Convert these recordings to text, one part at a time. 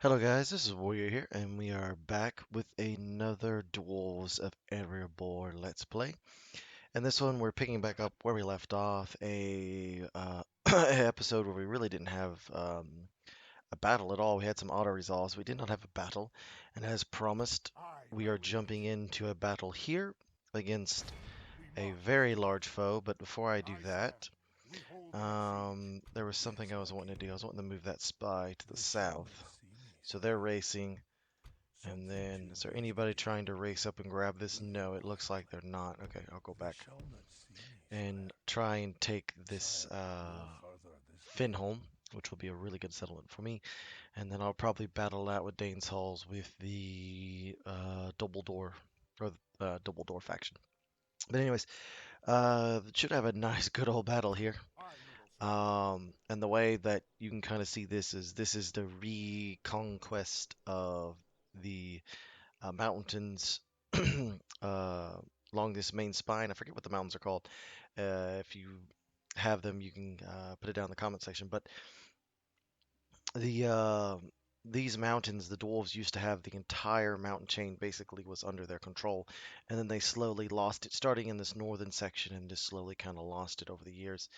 Hello guys, this is Warrior here, and we are back with another Dwarves of Erebor Let's Play. And this one we're picking back up where we left off, a episode where we really didn't have a battle at all. We had some auto resolves. We did not have a battle, and as promised, we are jumping into a battle here against a very large foe. But before I do that, there was something I was wanting to do. I was wanting to move that spy to the south. So they're racing. And then, is there anybody trying to race up and grab this? No, it looks like they're not. Okay, I'll go back and try and take this Finholm, which will be a really good settlement for me. And then I'll probably battle out with Dane's Halls with the Double Door, or Double Door faction. But anyways, should have a nice, good old battle here. And the way that you can kind of see this is the reconquest of the mountains uh, along this main spine. I forget what the mountains are called. If you have them, you can put it down in the comment section. But the these mountains, the dwarves used to have the entire mountain chain basically was under their control, and then they slowly lost it, starting in this northern section, and just slowly kind of lost it over the years.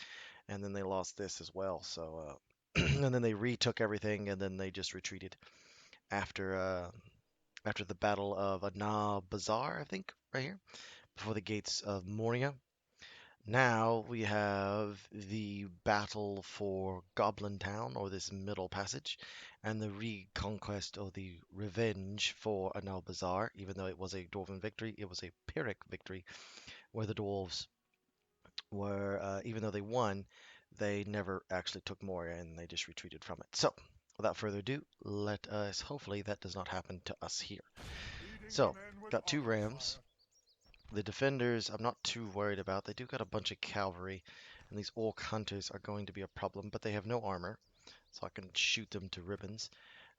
And then they lost this as well. So, and then they retook everything, and then they just retreated after after the Battle of Ana Bazaar, I think, right here, before the gates of Moria. Now we have the battle for Goblintown, or this middle passage, and the reconquest or the revenge for Anal Bazaar. Even though it was a Dwarven victory, it was a Pyrrhic victory, where the dwarves were, even though they won, they never actually took Moria and they just retreated from it. So, without further ado, let us, hopefully that does not happen to us here. So, got two rams. The defenders, I'm not too worried about. They do got a bunch of cavalry, and these orc hunters are going to be a problem, but they have no armor, so I can shoot them to ribbons.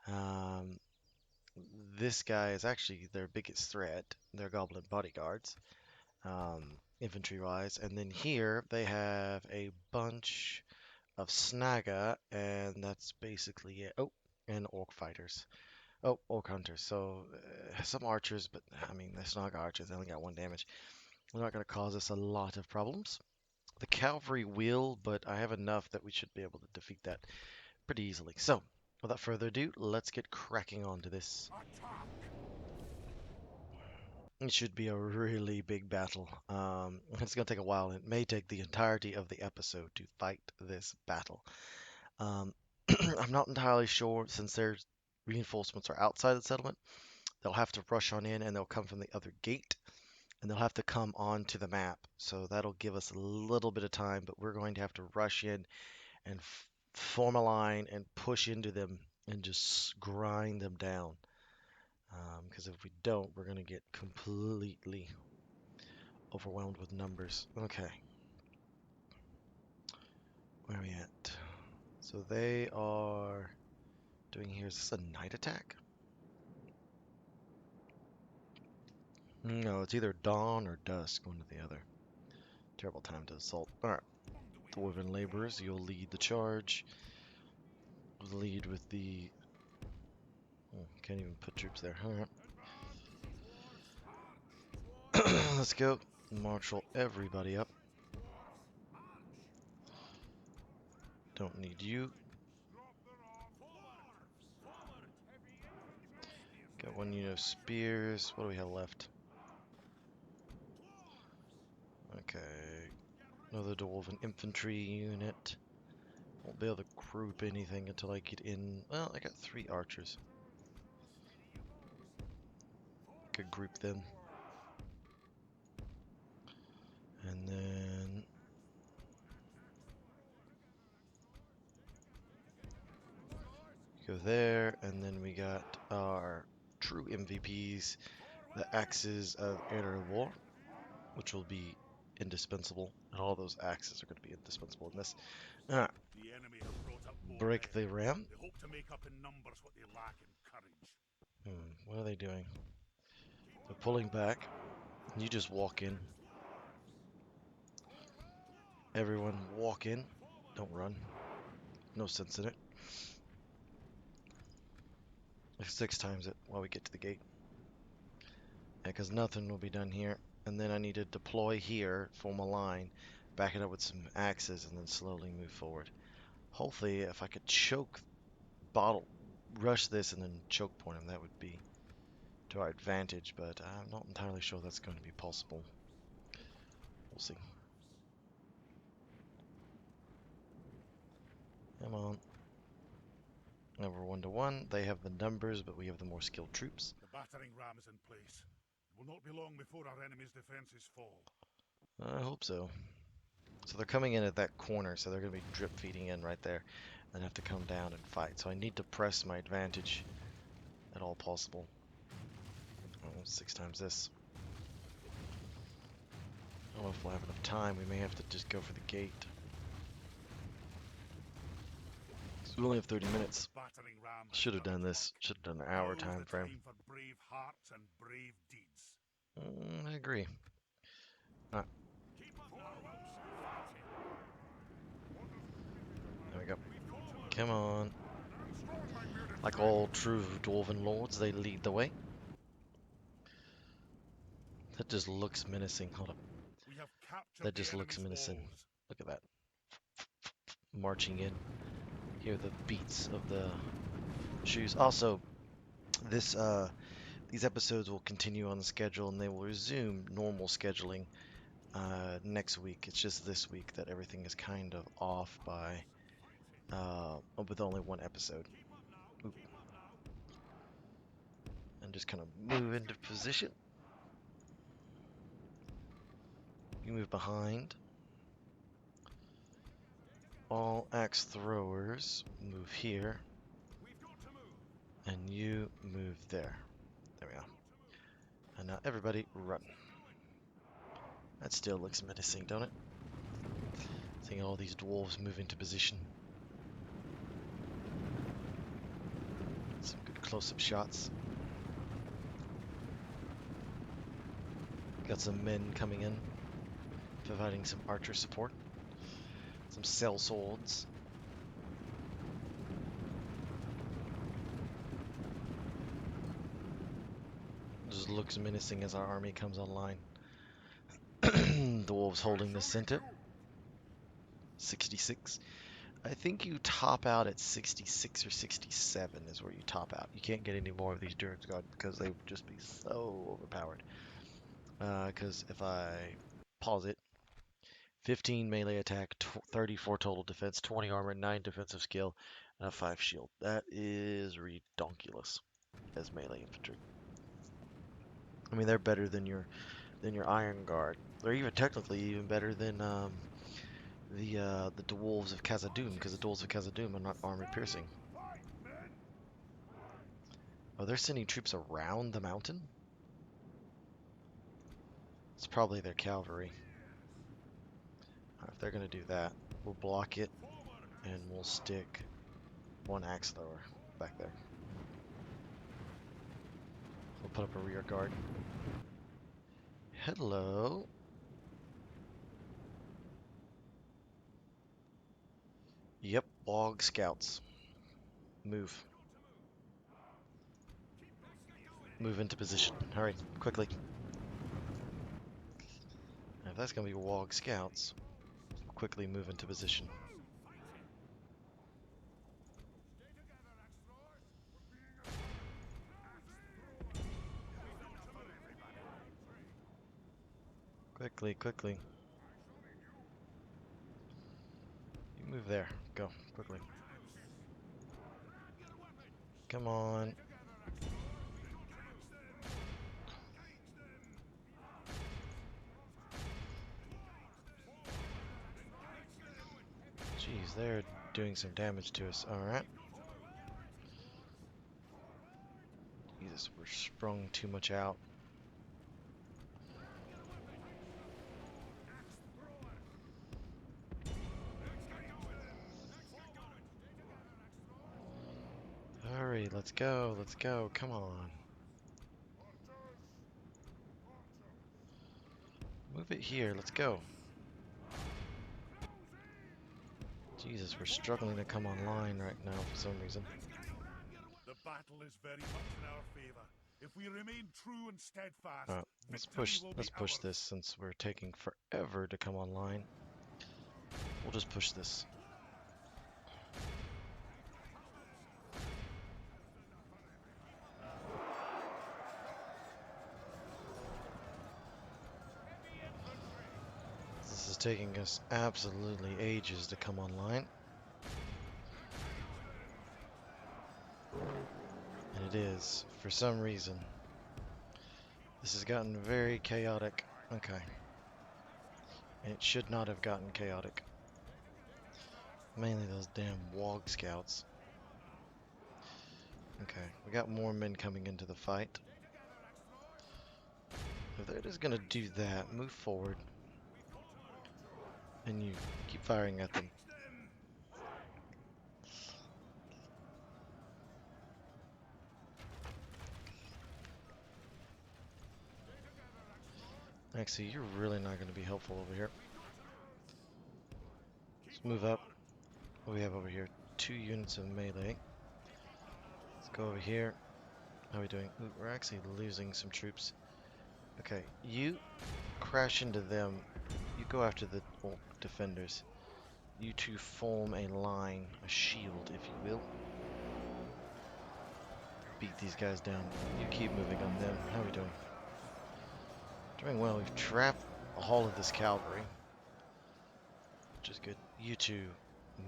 Um, this guy is actually their biggest threat. They're goblin bodyguards, infantry-wise. And then here they have a bunch of snaga, and that's basically it. Oh, and orc fighters. Oh, orc hunters. So some archers, but I mean, they're snaga archers. They only got one damage. They're not going to cause us a lot of problems. The cavalry will, but I have enough that we should be able to defeat that pretty easily. So, without further ado, let's get cracking on to this. It should be a really big battle. It's going to take a while. It may take the entirety of the episode to fight this battle. Um, I'm not entirely sure since their reinforcements are outside the settlement. They'll have to rush on in and they'll come from the other gate and they'll have to come onto the map. So that'll give us a little bit of time, but we're going to have to rush in and form a line and push into them and just grind them down. Because if we don't, we're going to get completely overwhelmed with numbers. Okay, where are we at? So they are doing here, is this a night attack? No, it's either dawn or dusk, one or the other. Terrible time to assault. Alright, Dwarven laborers, you'll lead the charge. Lead with the... Oh, can't even put troops there. Alright. Let's go. Marshal everybody up. Don't need you. Got one unit of spears. What do we have left? Okay. Another dwarven infantry unit. Won't be able to group anything until I get in. Well, I got 3 archers. Could group them. And then... go there, and then we got our true MVPs, the Axes of Erebor, which will be indispensable, and all those axes are going to be indispensable in this. Ah, break the ram. What are they doing? They're pulling back. You just walk in. Everyone walk in. Don't run. No sense in it. 6 times it while we get to the gate. Yeah, because nothing will be done here. And then I need to deploy here, form a line, back it up with some axes, and then slowly move forward. Hopefully, if I could rush this and then choke point him, that would be to our advantage, but I'm not entirely sure that's going to be possible. We'll see. Come on. Now we're 1-to-1. They have the numbers, but we have the more skilled troops. The battering ram is in place. It will not be long before our enemy's defenses fall. I hope so. So they're coming in at that corner, so they're going to be drip feeding in right there and have to come down and fight. So I need to press my advantage at all possible. Oh, 6 times this. I don't know if we'll have enough time. We may have to just go for the gate. So we only have 30 minutes. Should have done this. Should have done an hour time frame. For brave hearts and brave deeds. I agree. Alright. There we go. Come on. Like all true dwarven lords, they lead the way. That just looks menacing. Hold up. That just looks menacing. Look at that. Marching in. Hear the beats of the shoes. Also, these episodes will continue on the schedule and they will resume normal scheduling next week. It's just this week that everything is kind of off by with only one episode. Oop. And just kind of move into position. You move behind. All axe throwers move here. And you move there. There we go. And now everybody run. That still looks menacing, don't it? Seeing all these dwarves move into position. Some good close-up shots. Got some men coming in, providing some archer support. Some cell swords. Just looks menacing as our army comes online. The wolves holding the center. 66. I think you top out at 66 or 67 is where you top out. You can't get any more of these Durance Guard because they would just be so overpowered. Because if I pause it, 15 melee attack, 34 total defense, 20 armor, 9 defensive skill, and a 5 shield. That is redonkulous as melee infantry. I mean, they're better than your Iron Guard. They're even technically even better than the Dwarves of Khazad-dûm, because the Dwarves of Khazad-dûm are not armor piercing. Oh, they're sending troops around the mountain? It's probably their cavalry. If they're going to do that, we'll block it, and we'll stick one axe thrower back there. We'll put up a rear guard. Hello. Yep, log scouts. Move. Move into position. Hurry, quickly. Now, if that's going to be Wog scouts, quickly move into position. Quickly, quickly. You move there. Go, quickly. Come on. Jeez, they're doing some damage to us. Alright. Jesus, we're sprung too much out. Hurry, let's go, come on. Move it here, let's go. Jesus, we're struggling to come online right now for some reason. The battle is very much in our favor. If we remain true and steadfast, let's victory will be push ours. this since we're taking forever to come online. We'll just push this. This is taking us absolutely ages to come online. And it is, for some reason. This has gotten very chaotic. Okay. It should not have gotten chaotic. Mainly those damn Wog Scouts. Okay, we got more men coming into the fight. If they're just gonna do that, move forward. And you keep firing at them. Actually, you're really not going to be helpful over here. Let's move up. What do we have over here? 2 units of melee. Let's go over here. How are we doing? Ooh, we're actually losing some troops. Okay, you crash into them. You go after the orc defenders. You two form a line, a shield, if you will. Beat these guys down. You keep moving on them. How are we doing? Doing well. We've trapped all of this cavalry, which is good. You two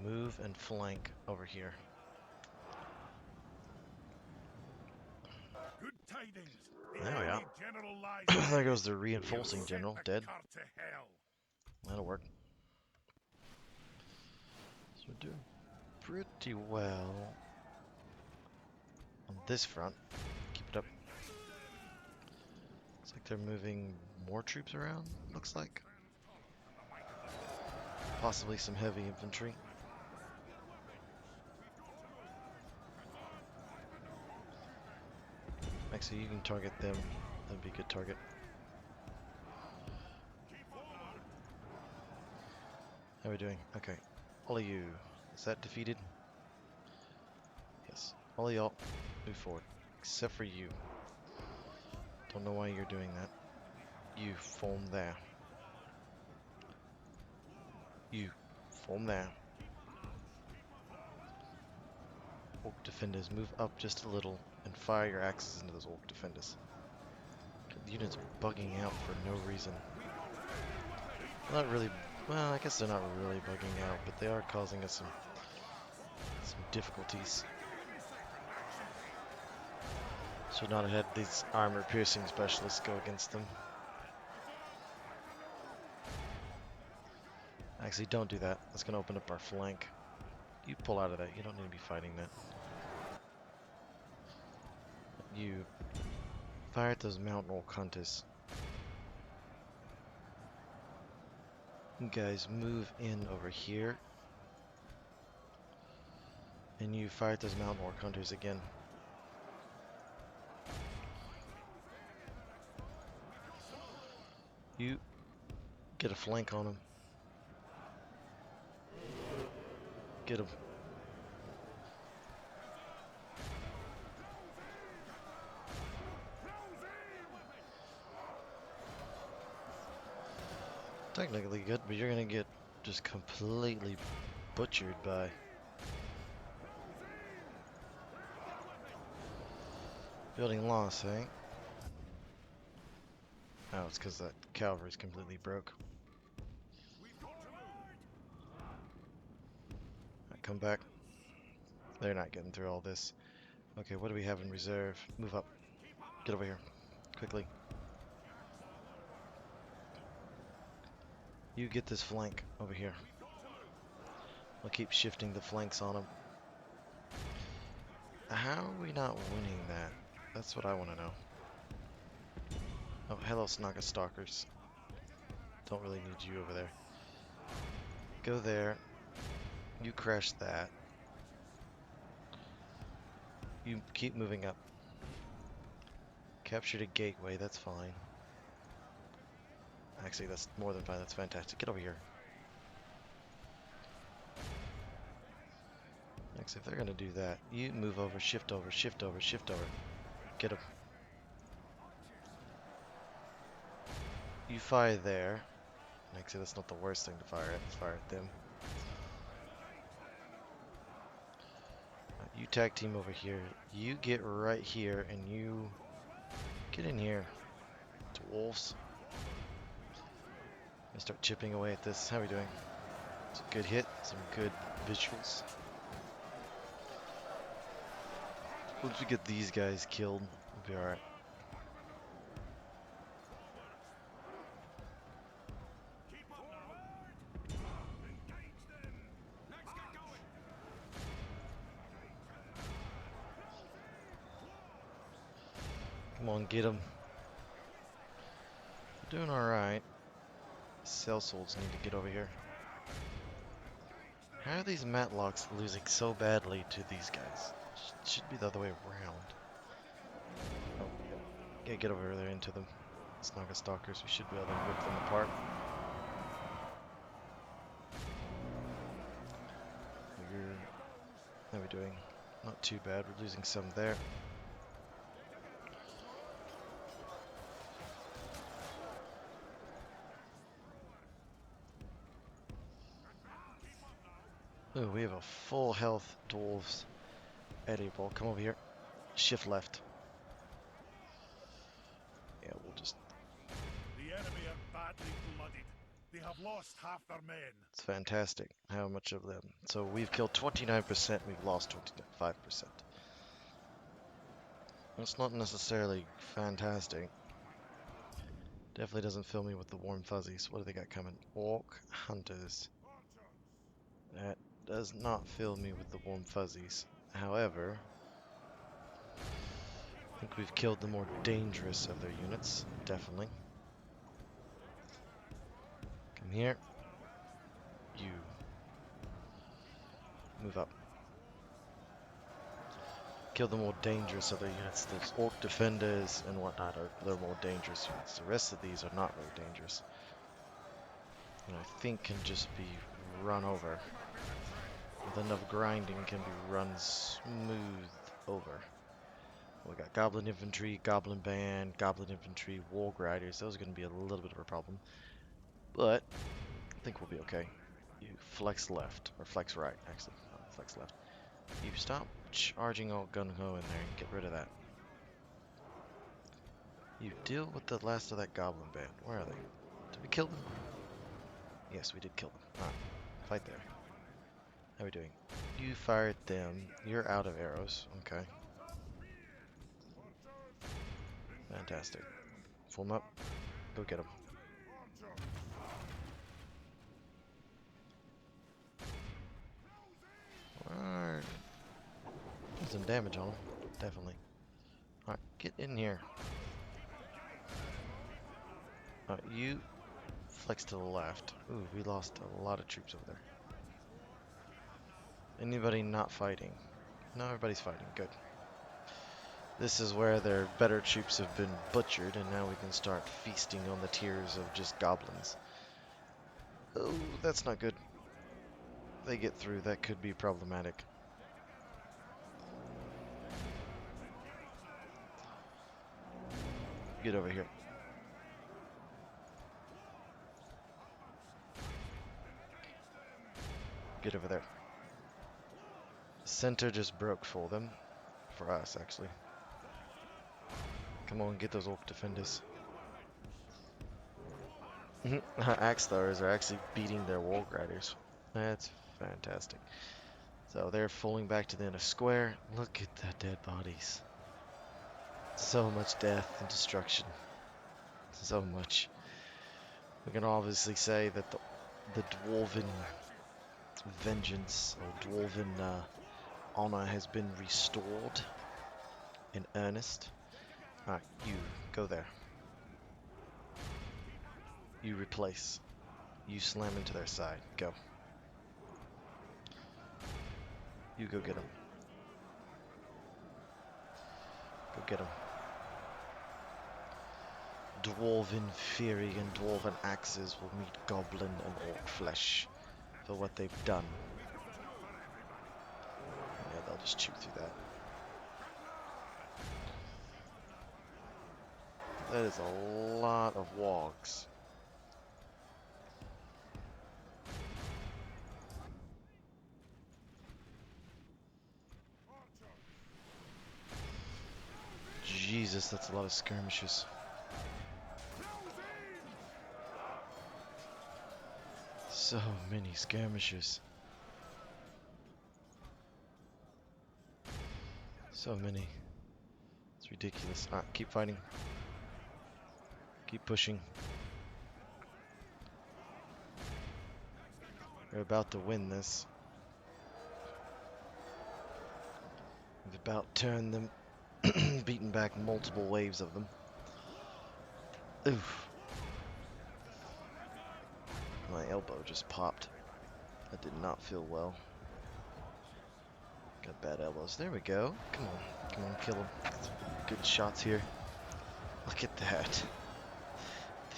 move and flank over here. Good tidings. There we The are. general lies There dead. goes the We'll reinforcing send general, the dead. cur to hell. That'll work. So we're doing pretty well on this front. Keep it up. Looks like they're moving more troops around, looks like. Possibly some heavy infantry. Actually, you can target them. That'd be a good target. How are we doing? Okay. All of you. Is that defeated? Yes. All of y'all, move forward. Except for you. Don't know why you're doing that. You, form there. You, form there. Orc defenders, move up just a little and fire your axes into those orc defenders. The unit's bugging out for no reason. Not really, well, I guess they're not really bugging out, but they are causing us some difficulties. Should not have had these armor-piercing specialists go against them. Actually, don't do that. That's going to open up our flank. You pull out of that. You don't need to be fighting that. You fire at those mountain orc hunters. You guys move in over here. And you fire at those mountain orc hunters again. You get a flank on them. Get them. Technically good, but you're gonna get just completely butchered by building loss, eh? Oh, it's because that cavalry's completely broke. Right, come back. They're not getting through all this. Okay, what do we have in reserve? Move up. Get over here. Quickly. You get this flank over here. I'll keep shifting the flanks on them. How are we not winning that? That's what I want to know. Oh, hello, Snaga Stalkers. Don't really need you over there. Go there. You crash that. You keep moving up. Captured a gateway, that's fine. Actually, that's more than fine, that's fantastic. Get over here. Actually, if they're gonna do that, you move over, shift over, shift over, shift over. Get them. You fire there. Actually, that's not the worst thing to fire at. Let's fire at them. You tag team over here. You get right here, and you get in here. Dwarfs. I start chipping away at this. How are we doing? It's a good hit. Some good visuals. Once we get these guys killed, we'll be alright. Come on, get them. We're doing alright. Cell souls need to get over here. How are these matlocks losing so badly to these guys? Should be the other way around. Oh, yeah, get over there into them. Snaga stalkers, we should be able to rip them apart. How are we doing? Not too bad, we're losing some there. Ooh, we have a full health dwarves Erebor. Come over here. Shift left. Yeah, we'll just... The enemy are badly blooded. They have lost half their men. It's fantastic. How much of them? So we've killed 29%, we've lost 25%. That's not necessarily fantastic. Definitely doesn't fill me with the warm fuzzies. What do they got coming? Orc hunters. That does not fill me with the warm fuzzies. However, I think we've killed the more dangerous of their units. Definitely. Come here. You. Move up. Kill the more dangerous of their units. Those orc defenders and whatnot are their more dangerous units. The rest of these are not very dangerous. And I think can just be run over. With enough grinding can be run smooth over. We got goblin infantry, goblin band, goblin infantry, warg riders. Those are going to be a little bit of a problem. But I think we'll be okay. You flex left, or flex right, actually. Flex left. You stop charging all gung-ho in there and get rid of that. You deal with the last of that goblin band. Where are they? Did we kill them? Yes, we did kill them. Alright, fight there. How are we doing? You fired them. You're out of arrows. Okay. Fantastic. Form up. Go get them. Alright. Did some damage on them. Definitely. Alright, get in here. Alright, you flex to the left. Ooh, we lost a lot of troops over there. Anybody not fighting? No, everybody's fighting. Good. This is where their better troops have been butchered, and now we can start feasting on the tears of just goblins. Oh, that's not good. They get through. That could be problematic. Get over here. Get over there. Center just broke for them. For us, actually. Come on, get those orc defenders. Axe throwers are actually beating their warg riders. That's fantastic. So they're falling back to the inner square. Look at the dead bodies. So much death and destruction. So much. We can obviously say that the dwarven vengeance or dwarven honor has been restored in earnest. Alright, you go there. You replace. You slam into their side. Go. You go get them. Go get them. Dwarven fury and dwarven axes will meet goblin and orc flesh for what they've done. Just chew through that. That is a lot of wogs. Jesus, that's a lot of skirmishes. So many skirmishes. So many. It's ridiculous. Alright, keep fighting. Keep pushing. We're about to win this. We've about turned them, beaten back multiple waves of them. Oof. My elbow just popped. That did not feel well. Got bad elbows. There we go. Come on. Come on, kill him. Good shots here. Look at that.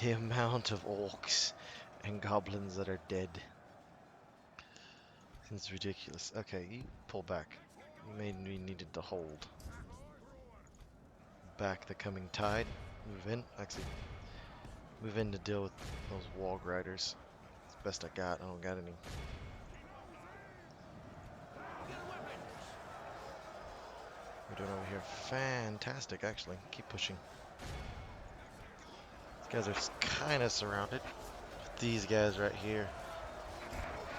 The amount of orcs and goblins that are dead. It's ridiculous. Okay, you pull back. You maybe needed to hold. Back the coming tide. Move in. Actually, move in to deal with those wall riders. It's the best I got. I don't got any. We're doing over here fantastic, actually. Keep pushing. These guys are kind of surrounded. These guys right here.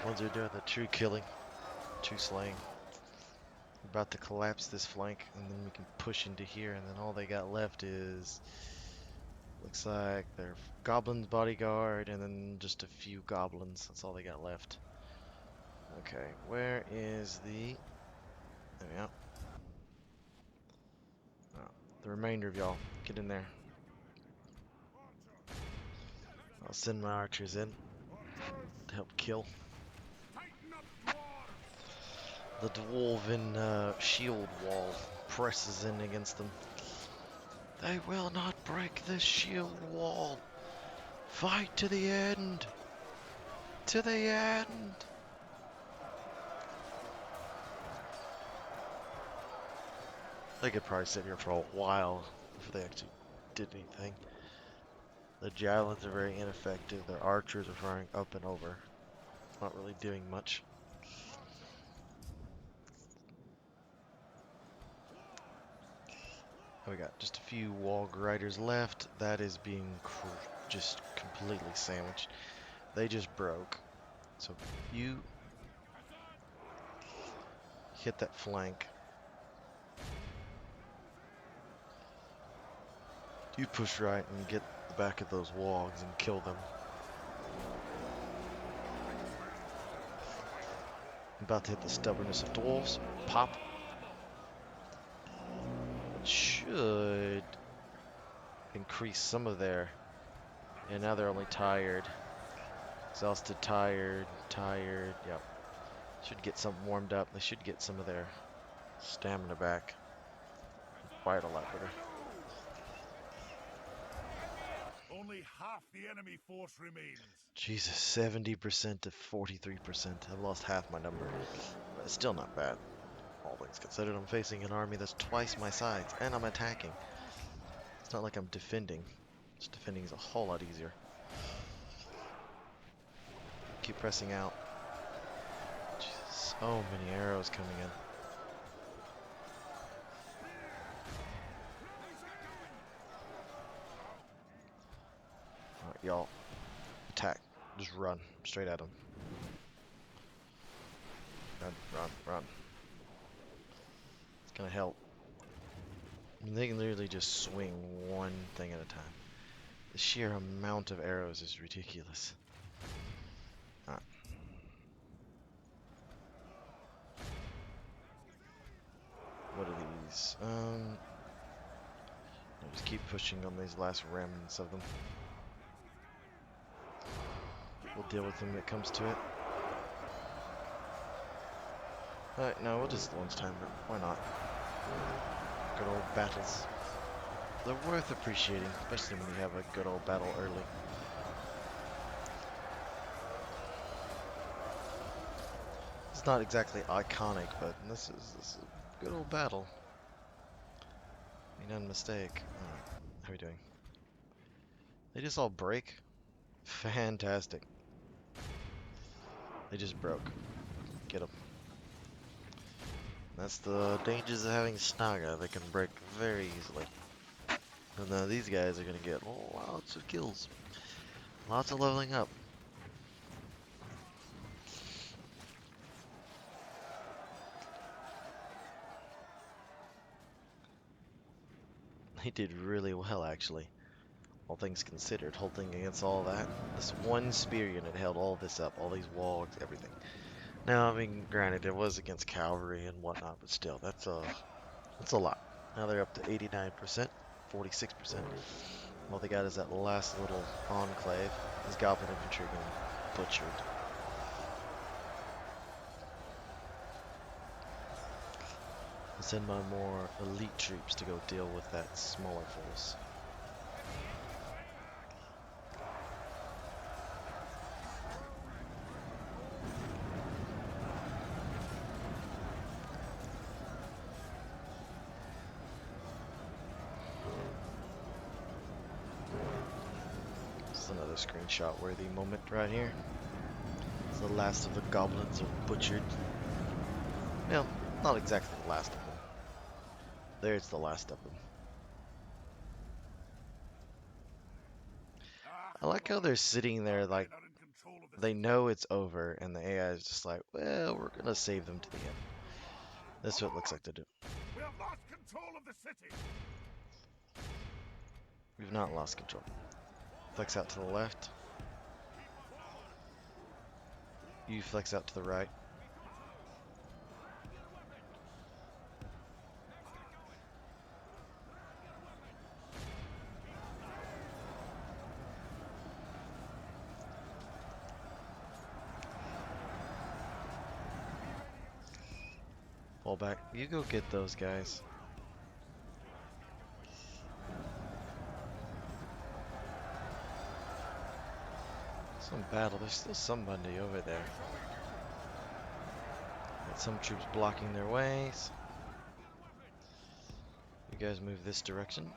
Ones who are doing the true killing, true slaying. We're about to collapse this flank, and then we can push into here, and then all they got left is... Looks like their goblins bodyguard, and then just a few goblins. That's all they got left. Okay, where is the... There we go. Oh, the remainder of y'all, get in there. I'll send my archers in to help kill. The dwarven shield wall presses in against them. They will not break this shield wall. Fight to the end. To the end. They could probably sit here for a while if they actually did anything. The javelins are very ineffective. Their archers are firing up and over. Not really doing much. We got just a few wall riders left. That is being just completely sandwiched. They just broke. So you hit that flank. You push right and get the back of those wogs and kill them. I'm about to hit the stubbornness of dwarves. Pop. Should increase some of their... Yeah, now they're only tired. Exhausted, tired. Yep. Should get something warmed up. They should get some of their stamina back. Fight a lot better. Only half the enemy force remains. Jesus, 70% to 43%. I've lost half my number. But it's still not bad. All things considered, I'm facing an army that's twice my size, and I'm attacking. It's not like I'm defending. Just defending is a whole lot easier. Keep pressing out. Jesus, so many arrows coming in. Alright, y'all. Attack. Just run. Straight at them. Run. It's gonna help. I mean, they can literally just swing one thing at a time. The sheer amount of arrows is ridiculous. Alright. What are these? I'll just keep pushing on these last remnants of them. We'll deal with them when it comes to it. Alright, no, we'll just lunchtime, but why not? Good old battles. They're worth appreciating, especially when you have a good old battle early. It's not exactly iconic, but this is Good old battle. Made no mistake. Alright, how are we doing? They just all break? Fantastic. They just broke. Get them. That's the dangers of having Snaga. They can break very easily. And now these guys are gonna get lots of kills. Lots of leveling up. They did really well, actually. All things considered, holding against all that. This one spear unit held all this up, all these walls, everything. Now, I mean, granted, it was against cavalry and whatnot, but still, that's a lot. Now they're up to 89%, 46%. All they got is that last little enclave. These goblin infantry are getting butchered. I'll send my more elite troops to go deal with that smaller force. This is another screenshot-worthy moment right here. It's the last of the goblins are butchered. Well, not exactly the last of them. There's the last of them. I like how they're sitting there like they know it's over, and the AI is just like, well, we're gonna save them to the end. That's what it looks like to do. We have lost control of the city. We've not lost control. Flex out to the left. You flex out to the right. Fall back. You go get those guys. Some battle. There's still somebody over there. Got some troops blocking their ways. You guys move this direction.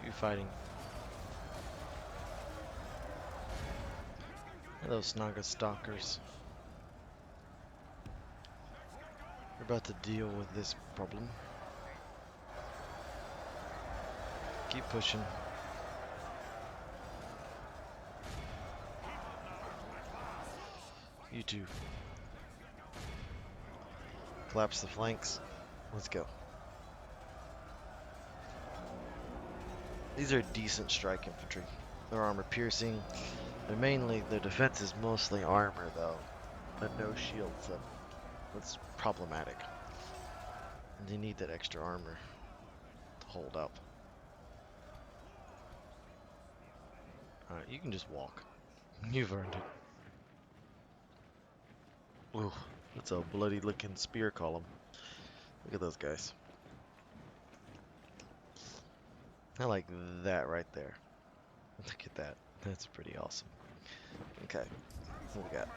You fighting. Hello, Snaga stalkers. We're about to deal with this problem. Keep pushing. You two. Collapse the flanks. Let's go. These are decent strike infantry. They're armor piercing. Their defense is mostly armor though, but no shields. So that's problematic. And they need that extra armor to hold up. Alright, you can just walk. You've earned it. Ooh, that's a bloody looking spear column. Look at those guys. I like that right there. Look at that. That's pretty awesome. Okay, what we got?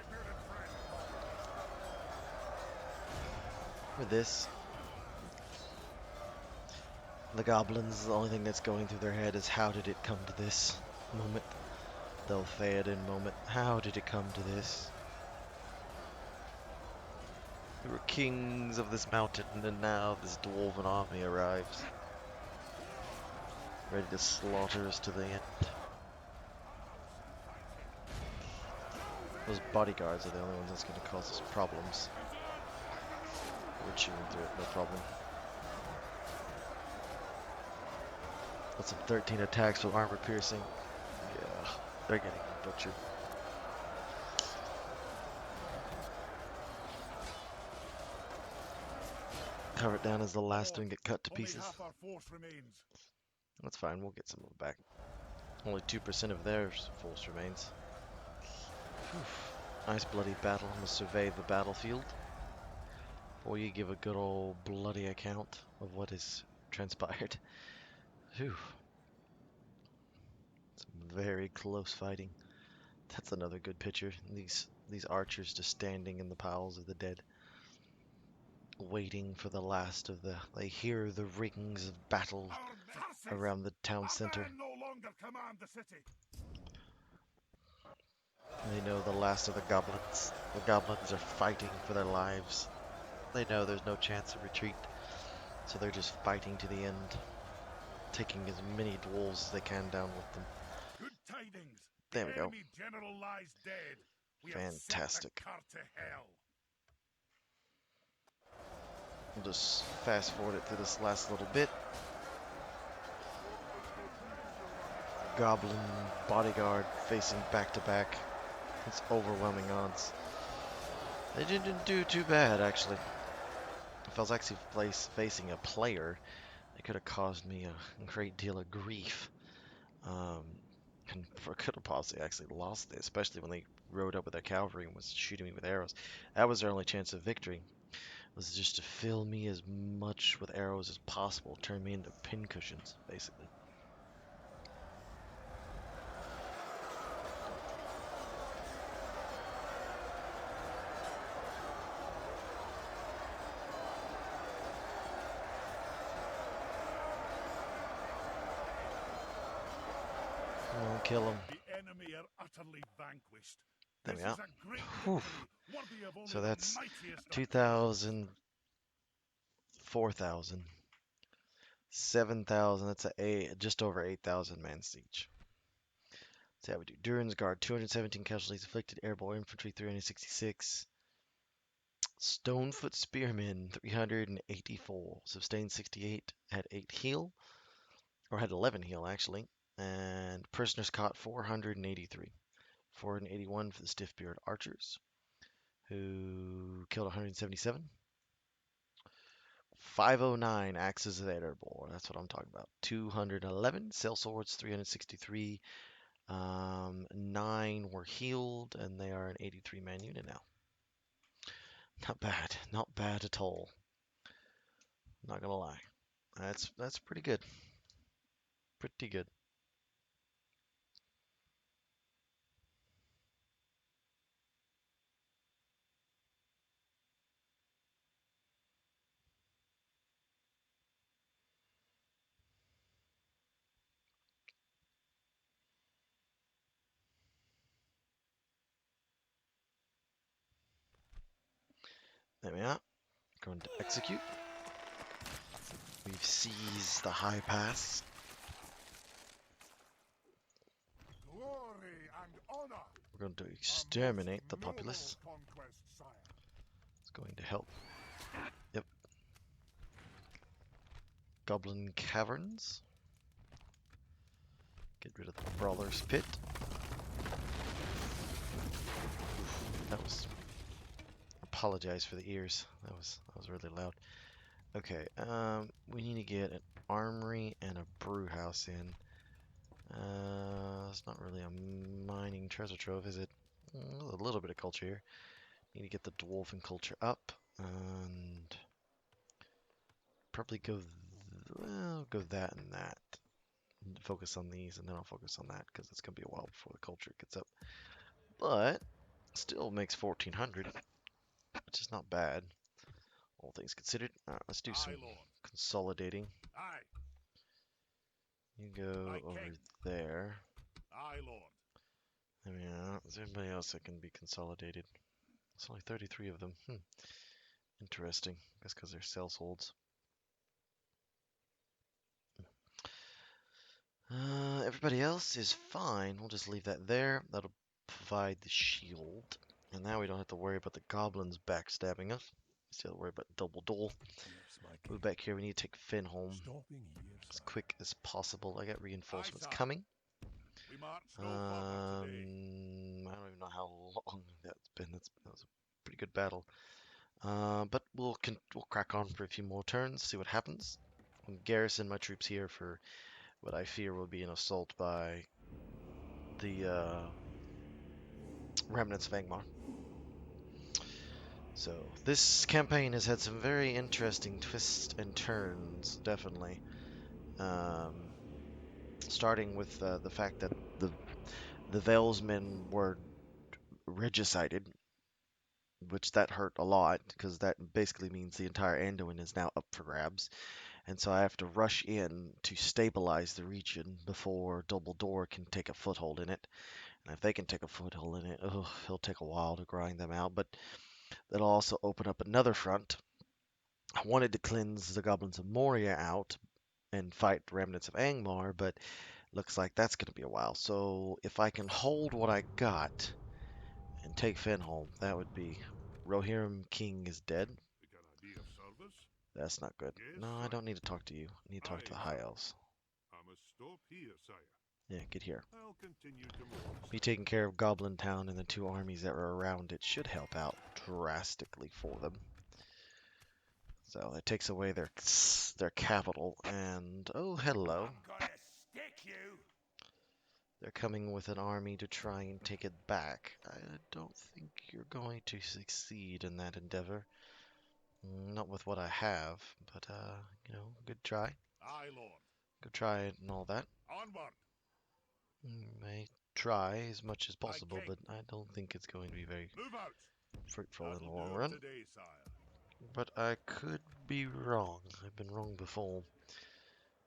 For this, the goblins, the only thing that's going through their head is how did it come to this moment? The Theoden moment. How did it come to this? We were kings of this mountain, and now this dwarven army arrives. Ready to slaughter us to the end. Those bodyguards are the only ones that's going to cause us problems. We're chewing through it, no problem. That's some 13 attacks with armor piercing. Yeah, they're getting butchered. Cover it down as the last one get cut to Only pieces. half our force remains. That's fine, we'll get some of it back. Only 2% of their force remains. Whew. Nice bloody battle. I'm gonna survey the battlefield. Or you give a good old bloody account of what has transpired. Whew. Some very close fighting. That's another good picture. These archers just standing in the piles of the dead, waiting for the last of the. They hear the rings of battle Our curses! around the town Our center. men no longer command the city. They know the last of the goblins. The goblins are fighting for their lives. They know there's no chance of retreat, so they're just fighting to the end, taking as many dwarves as they can down with them. Good tidings. The There we go. enemy general lies dead. We have set the Fantastic. cart to hell. We'll just fast forward it through this last little bit. Goblin bodyguard facing back to back. It's overwhelming odds. They didn't do too bad, actually. If I was actually facing a player, it could have caused me a great deal of grief. Um, and could have possibly actually lost it, especially when they rode up with their cavalry and was shooting me with arrows. That was their only chance of victory, was just to fill me as much with arrows as possible, turn me into pincushions, basically. We'll kill him. The enemy are utterly vanquished. There This we is are. a great Whew. victory, worthy of only So the that's mightiest of 2,000, 4,000, 7,000. That's just over 8,000 man siege. So how we do. Durin's Guard, 217 casualties afflicted. Airborne Infantry, 366. Stonefoot Spearmen, 384. Sustained 68. Had 8 heal. Or had 11 heal, actually. And prisoners caught, 483. 481 for the Stiff-Beard Archers, who killed 177. 509 Axes of Erebor. That's what I'm talking about. 211 Sail Swords, 363. 9 were healed, and they are an 83-man unit now. Not bad. Not bad at all. Not gonna lie. That's pretty good. Pretty good. There we are. Going to execute. We've seized the high pass. glory and honor. We're going to A most exterminate the noble populace. conquest, sire. It's going to help. Yep. Goblin Caverns. Get rid of the Brawler's Pit. That was... Apologize for the ears. That was really loud. Okay, we need to get an armory and a brew house in. It's not really a mining treasure trove, is it? A little bit of culture here. Need to get the dwarven culture up, and probably well, go that and that. Focus on these, and then I'll focus on that, because it's going to be a while before the culture gets up. But, still makes 1,400, which is not bad, all things considered. Alright, let's do some Aye, Lord. consolidating. Aye, You go my over king. there. Aye, Lord. I mean, is there anybody else that can be consolidated? There's only 33 of them. Interesting. I guess because they're sales holds. Everybody else is fine. We'll just leave that there. That'll provide the shield. And now we don't have to worry about the goblins backstabbing us. Still worry about double duel. Yes, my Move king. back here. We need to take Finn home Stopping here, as sire. quick as possible. I got reinforcements sir. coming. We march no further today. I don't even know how long that's been. That was a pretty good battle. But we'll crack on for a few more turns, see what happens. I'll garrison my troops here for what I fear will be an assault by the remnants of Angmar. So this campaign has had some very interesting twists and turns, definitely. Starting with the fact that the The Valesmen were regicited, which that hurt a lot because that basically means the entire Anduin is now up for grabs. And so I have to rush in to stabilize the region before Dumbledore can take a foothold in it. And if they can take a foothold in it, oh, it'll take a while to grind them out. But that'll also open up another front. I wanted to cleanse the Goblins of Moria out and fight remnants of Angmar, but looks like that's going to be a while. So if I can hold what I got and take Fenholm, that would be. Rohirrim King is dead. We can idea of service? That's not good. Yes, No, I sire. don't need to talk to you. I need to talk to Aye, the High sire. Elves. I must stop here, sire. Yeah, get here. I'll continue tomorrow, Me sire. taking care of Goblintown and the two armies that were around it should help out drastically for them. So that takes away their capital, and oh, hello. I'm gonna stick you! They're coming with an army to try and take it back. I don't think you're going to succeed in that endeavor. Not with what I have, but good try. Aye, lord. Good try it and all that. Onward! May try as much as My possible, king! but I don't think it's going to be very Move out! fruitful in the That'll long do run. today, sire. But I could be wrong. I've been wrong before.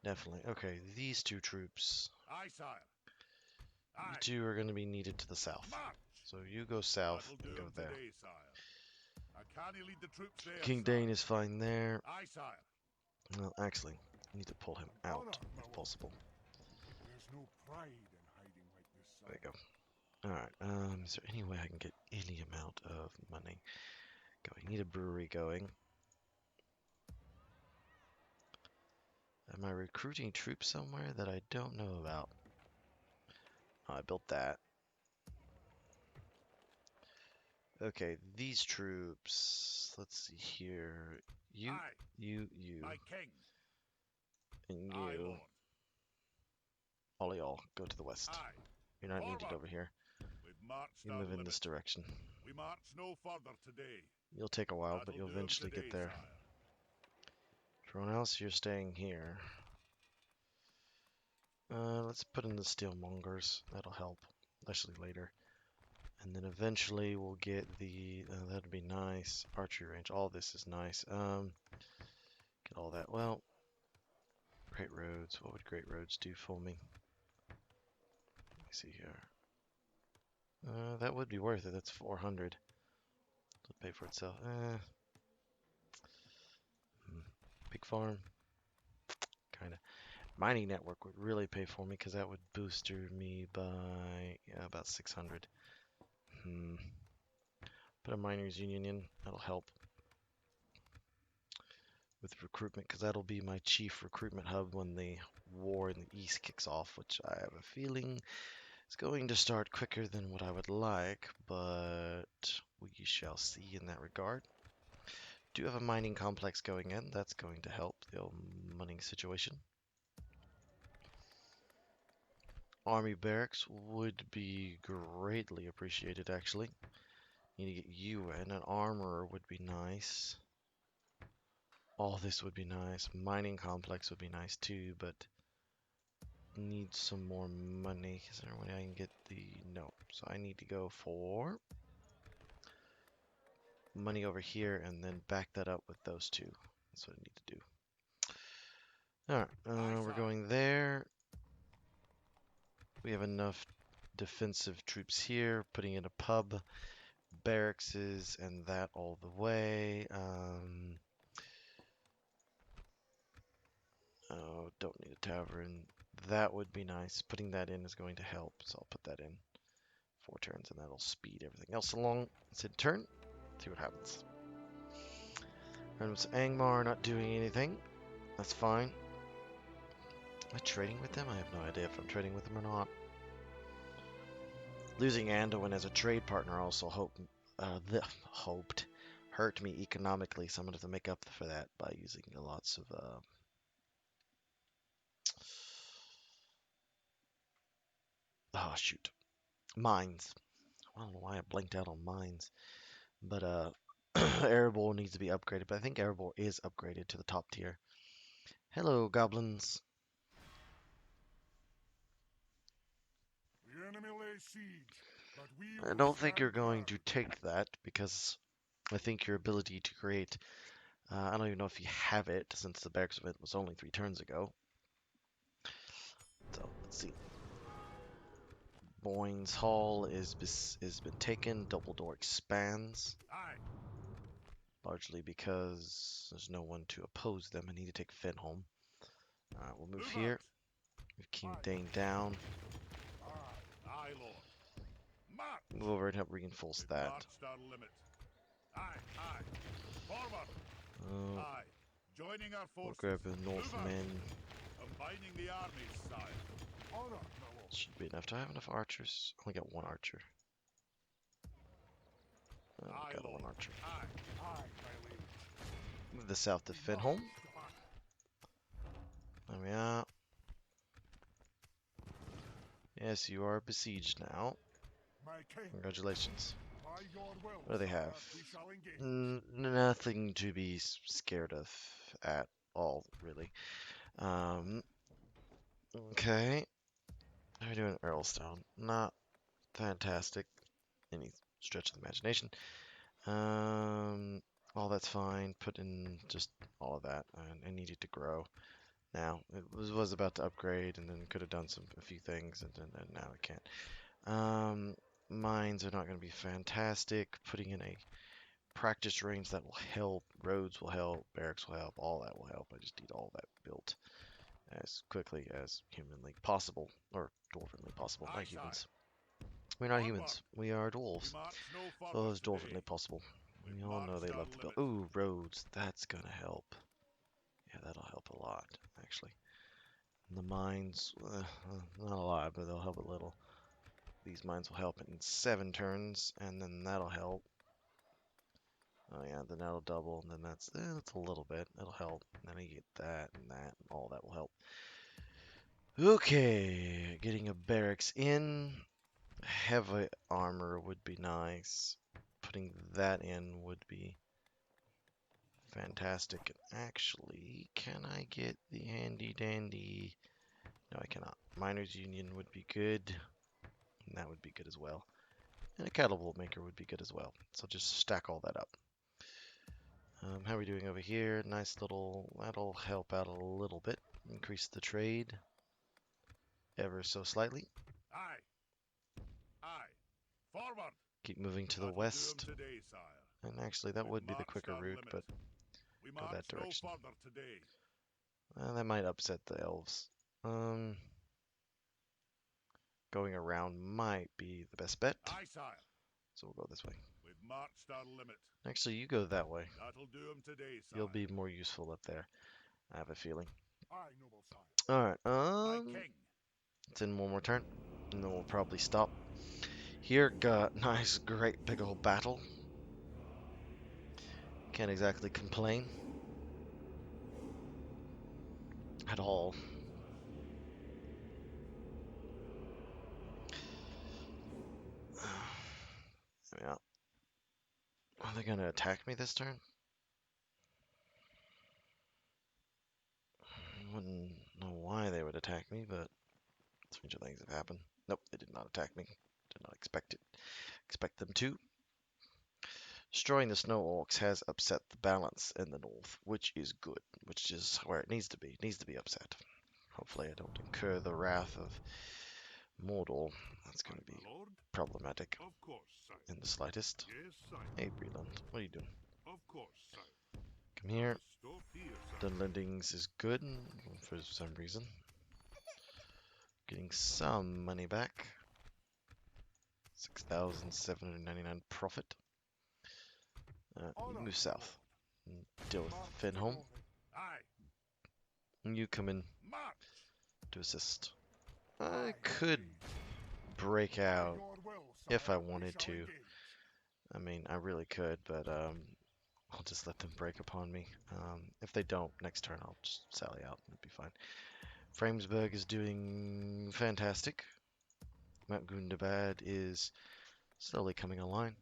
Definitely. Okay, these two troops. Aye, sire. You Aye. two are going to be needed to the south. March! So you go south That'll and go do there. today, sire. I can't lead the troops there, King sire. Dane is fine there. Aye, sire. Well, actually, I need to pull him Honor, out my if lord. possible. There's no pride in hiding like this, There sire. you go. Alright, is there any way I can get any amount of money going? Need a brewery going. Am I recruiting troops somewhere that I don't know about? Oh, I built that. Okay, these troops. Let's see here. You, Aye, you, my king. and Aye, you. lord. All y'all go to the west. Aye. You're not Forward. needed over here. We've marched You our move in limit. this direction. We march no further today. You'll take a while, but That'll you'll do eventually today, get there. sire. Everyone else, you're staying here. Let's put in the steelmongers. That'll help, especially later. And then eventually we'll get the, that'd be nice. Archery range, all this is nice. Get all that. Well, great roads. What would great roads do for me? Let me see here. That would be worth it. That's 400. It'll pay for itself. Big farm. Kind of. Mining network would really pay for me because that would boost me by about 600. Put a miners union in. That'll help with recruitment because that'll be my chief recruitment hub when the war in the east kicks off, which I have a feeling is going to start quicker than what I would like, but we shall see in that regard. Do have a mining complex going in. That's going to help the old mining situation. Army barracks would be greatly appreciated, actually. Need to get you in. An armorer would be nice. All this would be nice. Mining complex would be nice too, but need some more money. Is there a way I can get the... No. So I need to go for money over here and then back that up with those two. That's what I need to do. Alright, we're going there. We have enough defensive troops here. Putting in a pub, barracks, and that all the way. Oh, don't need a tavern. That would be nice. Putting that in is going to help, so I'll put that in. 4 turns, and that'll speed everything else along. It's in turn. See what happens. Remnants of Angmar not doing anything. That's fine. Am I trading with them? I have no idea if I'm trading with them or not. Losing Anduin as a trade partner also hoped hurt me economically, so I'm going to have to make up for that by using lots of oh shoot, mines. I don't know why I blanked out on mines, but Erebor needs to be upgraded. But I think Erebor is upgraded to the top tier. Hello, goblins. The enemy lays siege, but we I will don't think you're stand going firm. to take that because I think your ability to create, I don't even know if you have it since the barracks event was only 3 turns ago. So let's see. Boyne's Hall is been taken. Double door expands, Aye. largely because there's no one to oppose them. I need to take Fenholm. Alright, we'll move Move here. out. Move King Aye. Dane down. Aye. Aye, Lord. March. Move over and help reinforce We've that. marched our limit. Aye. Aye. Forward. Oh, Aye. Joining our we'll forces. grab the Move out. Northmen. Combining the armies, sire. Honor, my lord. Should be enough. Do I have enough archers? I only got one archer. Aye, Got one Lord. archer. Aye. Aye, my liege. Move the south to Fenholm. There we are. Yes, you are besieged now. My king. Congratulations. By your will, What do they sire, have? we shall engage. Nothing to be scared of at all, really. Okay. How are we doing Earlstone? Not fantastic. Any stretch of the imagination. All that's fine. Put in just all of that. I needed to grow. Now, it was about to upgrade and then could have done a few things and now it can't. Mines are not going to be fantastic. Putting in a practice range that will help. Roads will help. Barracks will help. All that will help. I just need all that built as quickly as humanly possible. Or dwarvenly possible. Aye, Not sire. humans. We're not humans. We are We dwarves. march no So further as today. dwarvenly possible. We've We all know marched they our love to build. limit. Ooh, roads. That's going to help. Yeah, that'll help a lot, actually. The mines, not a lot, but they'll help a little. These mines will help in 7 turns, and then that'll help. Oh yeah, then that'll double, and then that's a little bit. That'll help. And then you get that, and all that will help. Okay, getting a barracks in. Heavy armor would be nice. Putting that in would be fantastic. Actually, can I get the handy dandy? No, I cannot. Miners Union would be good. And that would be good as well. And a catapult maker would be good as well. So just stack all that up. How are we doing over here? Nice little, that'll help out a little bit. Increase the trade ever so slightly. Aye. Aye. Forward. Keep moving to the That'll do 'em west. today, sire. And actually, that We've would be the marched quicker our route, limit. but We go that march no direction. further today. That might upset the elves. Going around might be the best bet. Aye, sire. So we'll go this way. We've marched our limit. Actually, you go that way. That'll do 'em today, sire. You'll be more useful up there. I have a feeling. Aye, noble sire. Alright, My king. let's end one more turn. And then we'll probably stop. Here, got nice, great big old battle. Can't exactly complain. At all. Yeah. Are they gonna attack me this turn? I wouldn't know why they would attack me, but stranger things have happened. Nope, they did not attack me. Did not expect it. Expect them to. Destroying the snow orcs has upset the balance in the north, which is good, which is where it needs to be. It needs to be upset. Hopefully I don't incur the wrath of Mordor. That's going to be My lord. problematic Of course, sire. in the slightest. Yes, sire. Hey, Breland, what are you doing? Of course, sire. Come here. Stop here, sire. Dunlendings is good for some reason. Getting some money back. 6,799 profit. Move south. And deal with Fenholm. Aye. And you come in March. to assist. I could break out if I wanted to. I mean, I really could, but I'll just let them break upon me. If they don't, next turn I'll just sally out. It'll be fine. Framesburg is doing fantastic. Mount Gundabad is slowly coming online.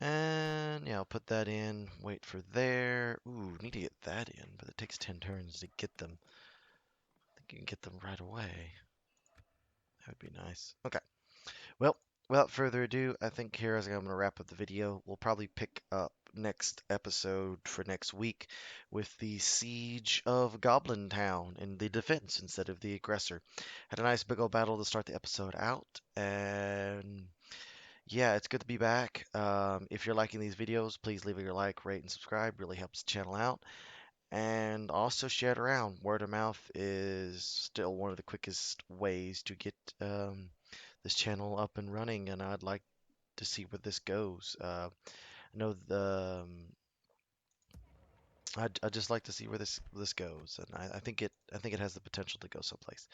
And yeah, I'll put that in. Wait for there. Ooh, need to get that in, but it takes 10 turns to get them. I think you can get them right away. That would be nice. Okay. Well, without further ado, I think here as I'm going to wrap up the video. We'll probably pick up next episode for next week with the siege of Goblintown and the defense instead of the aggressor. Had a nice big old battle to start the episode out, and yeah, it's good to be back. If you're liking these videos, please leave a like, rate, and subscribe. Really helps the channel out. And also share it around. Word of mouth is still one of the quickest ways to get this channel up and running, and I'd like to see where this goes. I know I'd just like to see where this goes, and I think it has the potential to go someplace.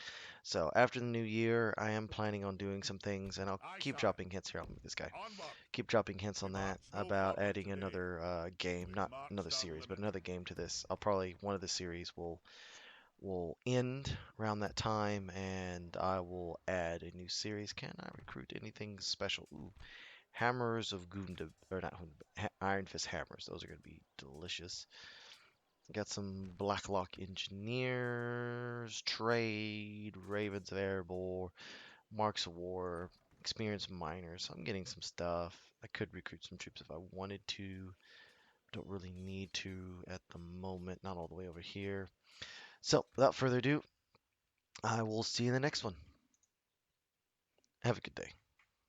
So after the new year, I am planning on doing some things, and I'll Aye, keep sir. dropping hints here. I'll move this guy. Onward. Keep dropping hints We on that march no about further adding today. another game, We've not another marched our series, but limit. another game to this. I'll probably one of the series will end around that time, and I will add a new series. Can I recruit anything special? Ooh, hammers of Gunda, or not Iron Fist hammers. Those are going to be delicious. Got some Blacklock engineers, trade, Ravens of Erebor, Marks of War, experienced miners. I'm getting some stuff. I could recruit some troops if I wanted to. Don't really need to at the moment. Not all the way over here. So, without further ado, I will see you in the next one. Have a good day.